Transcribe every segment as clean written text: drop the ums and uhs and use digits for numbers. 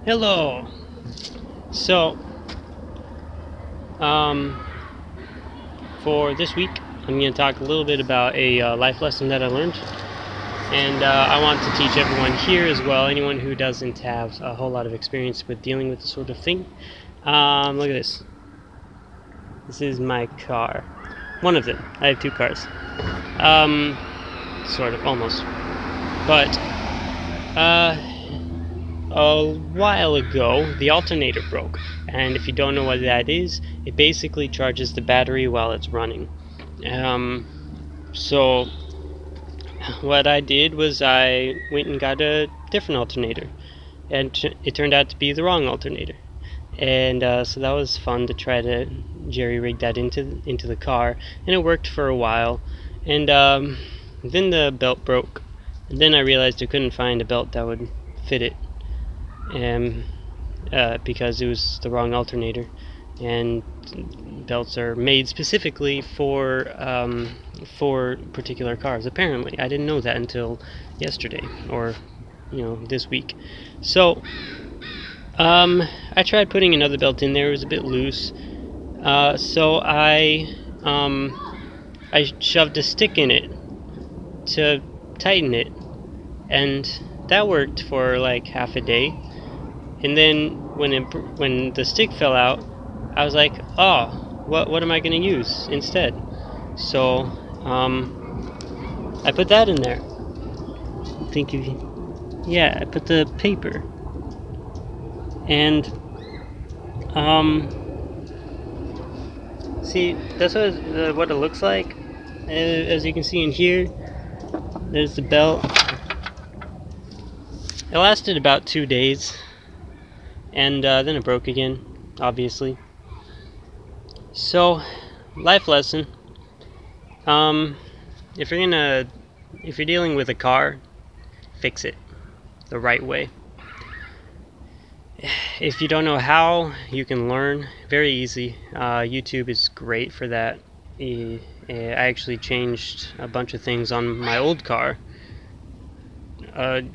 Hello. So, um, for this week, I'm going to talk a little bit about a life lesson that I learned, and I want to teach everyone here as well, anyone who doesn't have a whole lot of experience with dealing with this sort of thing. Look at this. This is my car. One of them. I have two cars. Sort of, almost. But, a while ago, the alternator broke, and if you don't know what that is, it basically charges the battery while it's running. So what I did was I went and got a different alternator, and it turned out to be the wrong alternator. And so that was fun to try to jerry-rig that into the car, and it worked for a while. And then the belt broke, and then I realized I couldn't find a belt that would fit it. Because it was the wrong alternator, and belts are made specifically for particular cars. Apparently, I didn't know that until yesterday, or this week. So I tried putting another belt in there. It was a bit loose, so I shoved a stick in it to tighten it, and that worked for like half a day. And then when the stick fell out, I was like, oh, what am I going to use instead? So I put that in there. I put the paper. And see, that's what it looks like. As you can see in here, there's the belt. It lasted about 2 days. And then it broke again, obviously. So, life lesson. If you're dealing with a car, fix it the right way. If you don't know how, you can learn. Very easy. YouTube is great for that. I actually changed a bunch of things on my old car,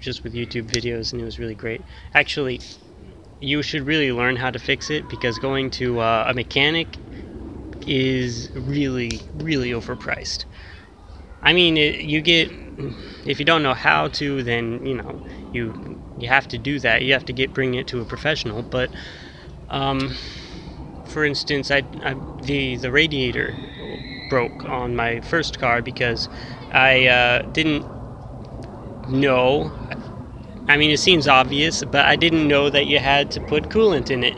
just with YouTube videos, and it was really great. Actually, you should really learn how to fix it, because going to a mechanic is really, really overpriced. I mean, if you don't know how to, then you have to do that. You have to bring it to a professional. But for instance, the radiator broke on my first car because I didn't know. I mean, it seems obvious, but I didn't know that you had to put coolant in it.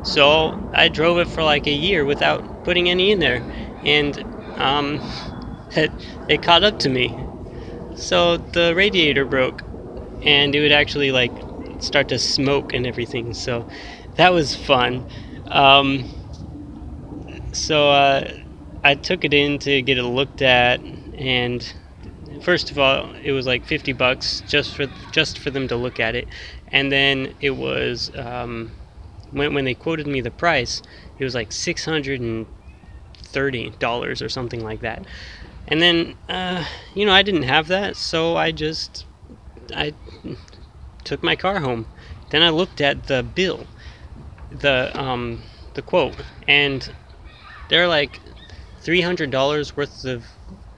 So I drove it for like a year without putting any in there, and it caught up to me. So the radiator broke, and it would actually like start to smoke and everything. So that was fun. So I took it in to get it looked at, and first of all, it was like $50 just for them to look at it, and then it was when they quoted me the price, it was like $630 or something like that. And then I didn't have that, so I took my car home. Then I looked at the bill, the quote, and they're like $300 worth of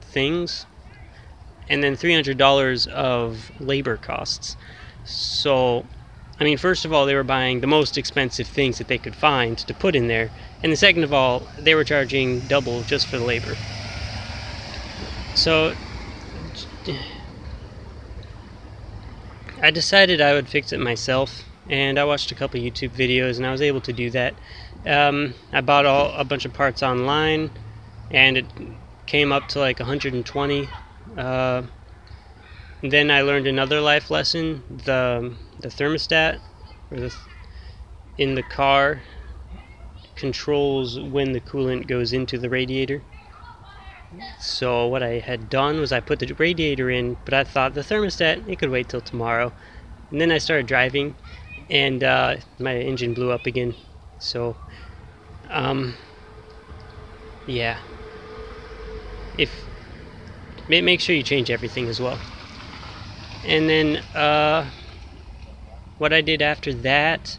things, and then $300 of labor costs. So, I mean, first of all, they were buying the most expensive things that they could find to put in there, and second of all, they were charging double just for the labor. So I decided I would fix it myself, and I watched a couple YouTube videos, and I was able to do that. I bought a bunch of parts online, and it came up to like 120. Then I learned another life lesson. The thermostat in the car controls when the coolant goes into the radiator. So what I had done was I put the radiator in, but I thought the thermostat, it could wait till tomorrow. And then I started driving, and my engine blew up again. So yeah, make sure you change everything as well. And then what I did after that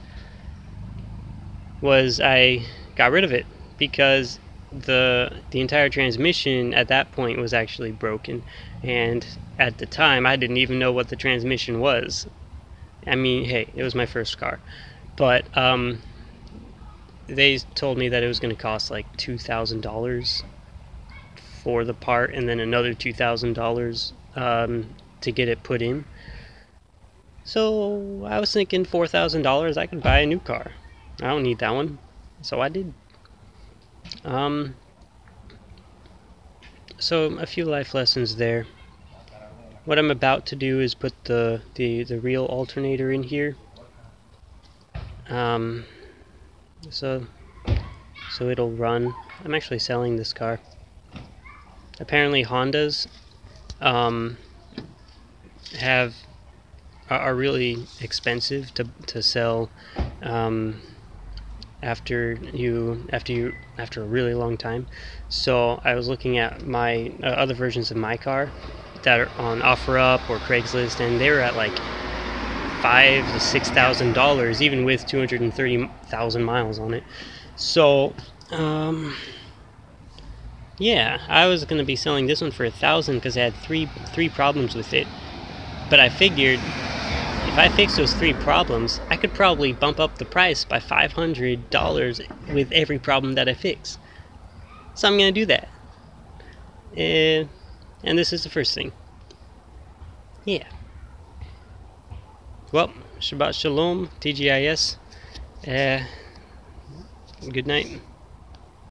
was I got rid of it, because the entire transmission at that point was actually broken, and at the time I didn't even know what the transmission was. I mean, hey, it was my first car, but they told me that it was going to cost like $2,000 for the part, and then another $2,000 to get it put in. So I was thinking $4,000 I could buy a new car. I don't need that one, so I did. So a few life lessons there. What I'm about to do is put the real alternator in here. So it'll run. I'm actually selling this car. Apparently Hondas are really expensive to sell after a really long time. So I was looking at my other versions of my car that are on OfferUp or Craigslist, and they were at like $5,000 to $6,000, even with 230,000 miles on it. So yeah, I was gonna be selling this one for $1,000 because it had three problems with it. But I figured if I fix those 3 problems, I could probably bump up the price by $500 with every problem that I fix. So I'm gonna do that. And this is the first thing. Yeah. Well, Shabbat Shalom, TGIS. Good night.